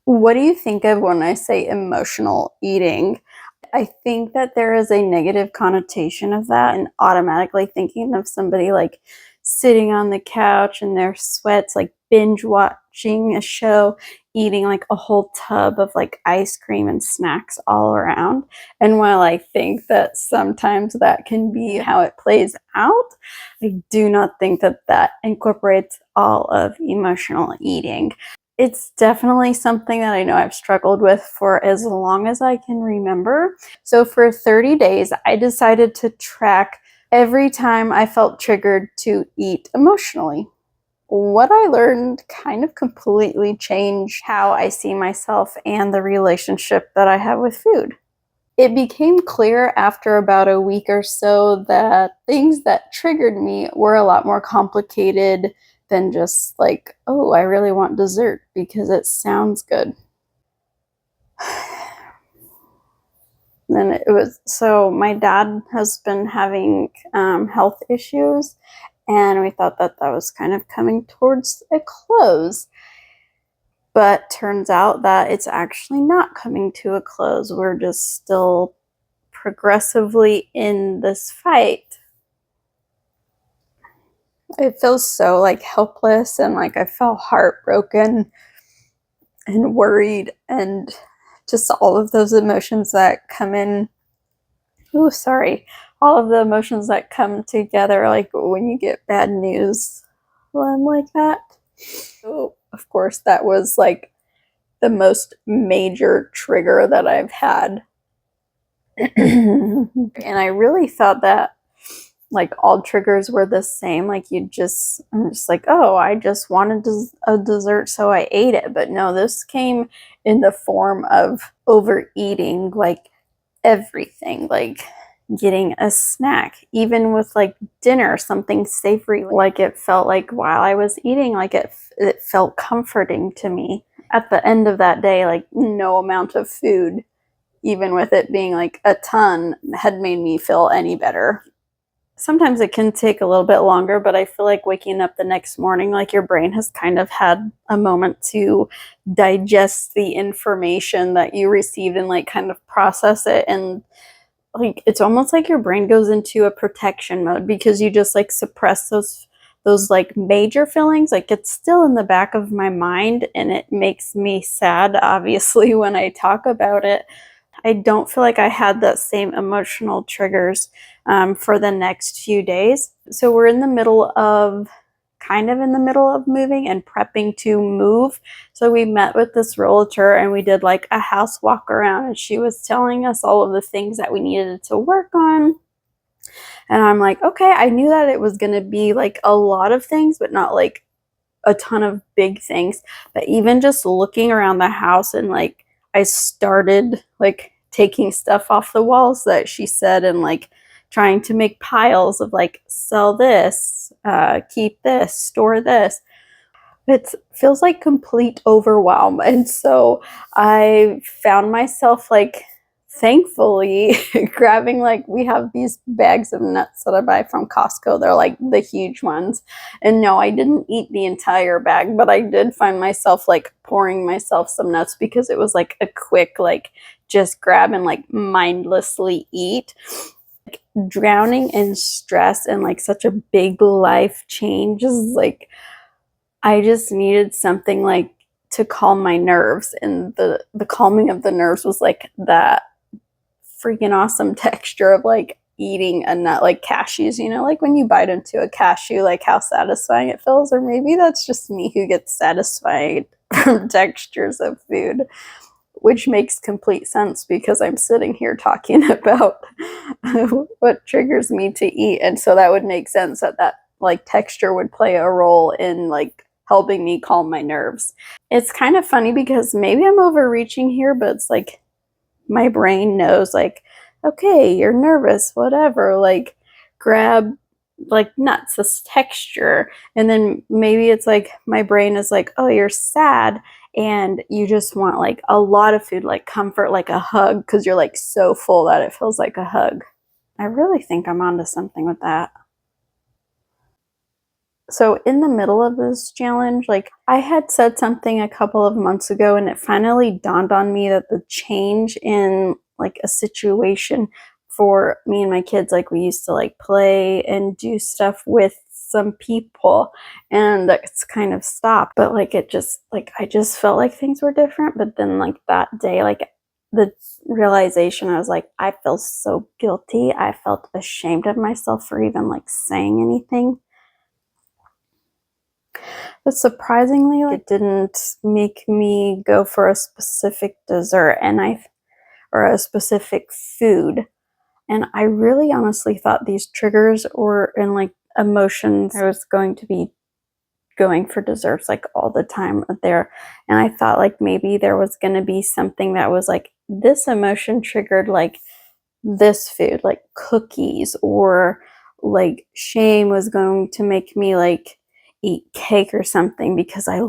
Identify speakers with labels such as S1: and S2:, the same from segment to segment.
S1: What do you think of when I say emotional eating? I think that there is a negative connotation of that, and automatically thinking of somebody like sitting on the couch in their sweats, like binge watching a show, eating like a whole tub of like ice cream and snacks all around. And while I think that sometimes that can be how it plays out, I do not think that that incorporates all of emotional eating. It's definitely something that I know I've struggled with for as long as I can remember. So for 30 days, I decided to track every time I felt triggered to eat emotionally. What I learned kind of completely changed how I see myself and the relationship that I have with food. It became clear after about a week or so that things that triggered me were a lot more complicated than just like, oh, I really want dessert because it sounds good. Then it was so my dad has been having health issues, and we thought that that was kind of coming towards a close. But turns out that it's actually not coming to a close. We're just still progressively in this fight. I feel so like helpless, and like I felt heartbroken and worried, and just all of those emotions that come in. Oh, sorry. All of the emotions that come together, like when you get bad news like that. Oh, of course, that was like the most major trigger that I've had. And I really thought that like all triggers were the same. Like I'm just like, oh, I just wanted a dessert, so I ate it. But no, this came in the form of overeating, like everything, like getting a snack, even with like dinner, something savory. Like it felt like while I was eating, like it felt comforting to me. At the end of that day, like no amount of food, even with it being like a ton, had made me feel any better. Sometimes it can take a little bit longer, but I feel like waking up the next morning, like your brain has kind of had a moment to digest the information that you received and like kind of process it. And like it's almost like your brain goes into a protection mode because you just like suppress those like major feelings. Like it's still in the back of my mind, and it makes me sad, obviously, when I talk about it. I don't feel like I had that same emotional triggers for the next few days. So we're in the middle of kind of in the middle of moving and prepping to move. So we met with this realtor and we did like a house walk around, and she was telling us all of the things that we needed to work on. And I'm like, okay, I knew that it was going to be like a lot of things, but not like a ton of big things. But even just looking around the house, and like I started like taking stuff off the walls that she said, and like trying to make piles of like sell this, keep this, store this. It feels like complete overwhelm. And so I found myself like thankfully grabbing, like we have these bags of nuts that I buy from Costco. They're like the huge ones. And no, I didn't eat the entire bag, but I did find myself like pouring myself some nuts because it was like a quick, like just grab and like mindlessly eat. Like, drowning in stress and like such a big life change is like I just needed something like to calm my nerves, and the calming of the nerves was like that freaking awesome texture of like eating a nut, like cashews, like when you bite into a cashew, like how satisfying it feels. Or maybe that's just me who gets satisfied from textures of food, which makes complete sense because I'm sitting here talking about what triggers me to eat. And so that would make sense that that like texture would play a role in like helping me calm my nerves. It's kind of funny because maybe I'm overreaching here, but it's like my brain knows like, okay, you're nervous, whatever, like grab like nuts, this texture. And then maybe it's like my brain is like, oh, you're sad and you just want like a lot of food, like comfort, like a hug, because you're like so full that it feels like a hug. I really think I'm onto something with that. So in the middle of this challenge, like I had said something a couple of months ago and it finally dawned on me that the change in like a situation for me and my kids, like we used to like play and do stuff with some people and that's kind of stopped. But like it just like I just felt like things were different. But then like that day, like the realization, I was like, I feel so guilty. I felt ashamed of myself for even like saying anything. But surprisingly, like, it didn't make me go for a specific dessert or a specific food. And I really honestly thought these triggers or in like emotions, I was going to be going for desserts like all the time there. And I thought like maybe there was going to be something that was like this emotion triggered like this food, like cookies, or like shame was going to make me like eat cake or something because I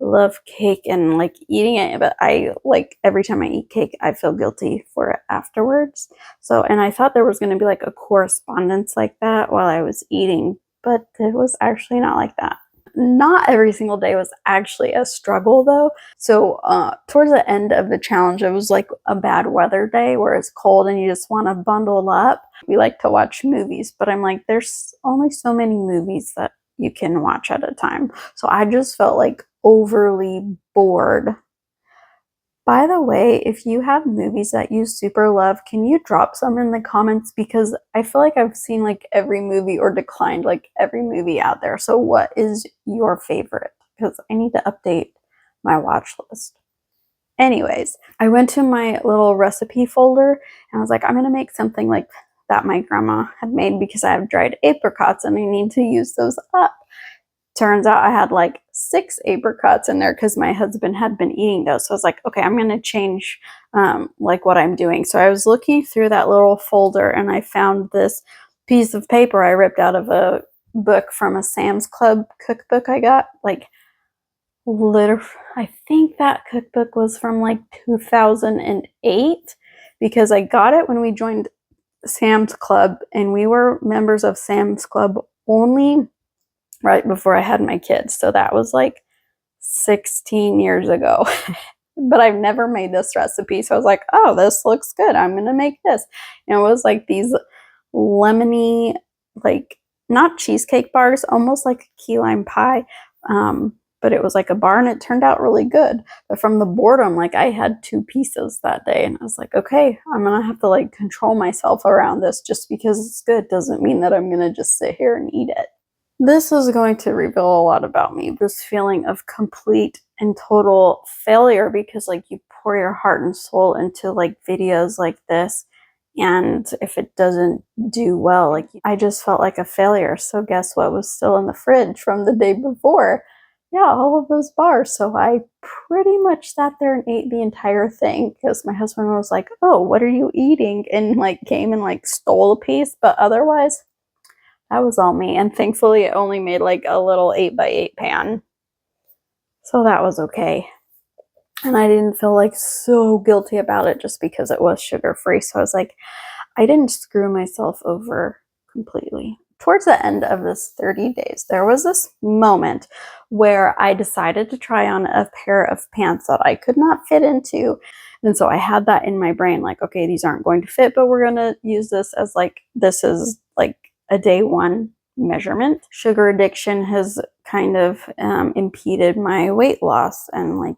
S1: love cake and like eating it, but I like every time I eat cake I feel guilty for it afterwards. So and I thought there was going to be like a correspondence like that while I was eating, but it was actually not like that. Not every single day was actually a struggle though. So towards the end of the challenge, it was like a bad weather day where it's cold and you just want to bundle up. We like to watch movies, but I'm like, there's only so many movies that you can watch at a time. So I just felt like overly bored. By the way, if you have movies that you super love, can you drop some in the comments? Because I feel like I've seen like every movie or declined like every movie out there. So what is your favorite? Because I need to update my watch list. Anyways, I went to my little recipe folder and I was like, I'm going to make something like that my grandma had made because I have dried apricots and I need to use those up. Turns out I had like 6 apricots in there because my husband had been eating those. So I was like, okay, I'm going to change like what I'm doing. So I was looking through that little folder and I found this piece of paper I ripped out of a book from a Sam's Club cookbook I got. Like literally, I think that cookbook was from like 2008 because I got it when we joined Sam's Club and we were members of Sam's Club only right before I had my kids. So that was like 16 years ago. But I've never made this recipe. So I was like, oh, this looks good. I'm going to make this. And it was like these lemony, like not cheesecake bars, almost like a key lime pie. But it was like a bar and it turned out really good. But from the boredom, like I had 2 pieces that day and I was like, okay, I'm going to have to like control myself around this. Just because it's good doesn't mean that I'm going to just sit here and eat it. This is going to reveal a lot about me, this feeling of complete and total failure because like you pour your heart and soul into like videos like this and if it doesn't do well, like I just felt like a failure. So guess what was still in the fridge from the day before? Yeah, all of those bars. So I pretty much sat there and ate the entire thing because my husband was like, oh, what are you eating? And like came and like stole a piece, but otherwise that was all me, and thankfully it only made like a little 8x8 pan. So that was okay. And I didn't feel like so guilty about it just because it was sugar-free. So I was like, I didn't screw myself over completely. Towards the end of this 30 days, there was this moment where I decided to try on a pair of pants that I could not fit into. And so I had that in my brain, like, okay, these aren't going to fit, but we're going to use this as like, this is like a day 1 measurement. Sugar addiction has kind of impeded my weight loss and like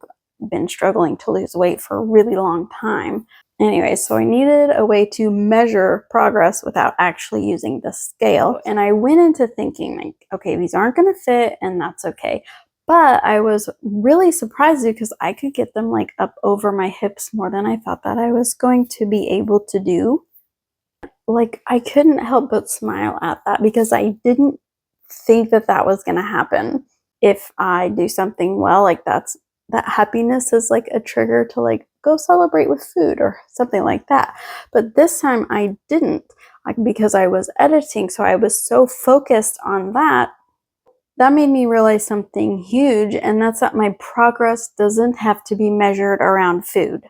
S1: been struggling to lose weight for a really long time. Anyway, so I needed a way to measure progress without actually using the scale. And I went into thinking like, okay, these aren't going to fit and that's okay. But I was really surprised because I could get them like up over my hips more than I thought that I was going to be able to do. Like I couldn't help but smile at that because I didn't think that that was going to happen. If I do something well, like that happiness is like a trigger to like go celebrate with food or something like that. But this time I didn't, like because I was editing, so I was so focused on that. That made me realize something huge, and that's that my progress doesn't have to be measured around food.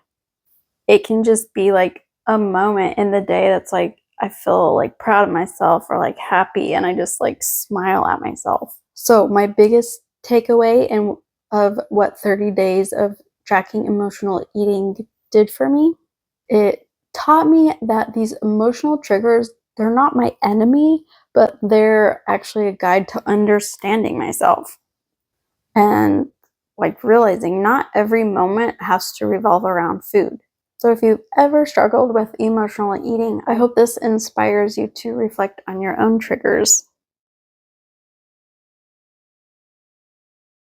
S1: It can just be like a moment in the day that's like, I feel like proud of myself or like happy, and I just like smile at myself. So my biggest takeaway and of what 30 days of tracking emotional eating did for me, it taught me that these emotional triggers, they're not my enemy, but they're actually a guide to understanding myself. And like realizing not every moment has to revolve around food. So if you've ever struggled with emotional eating, I hope this inspires you to reflect on your own triggers.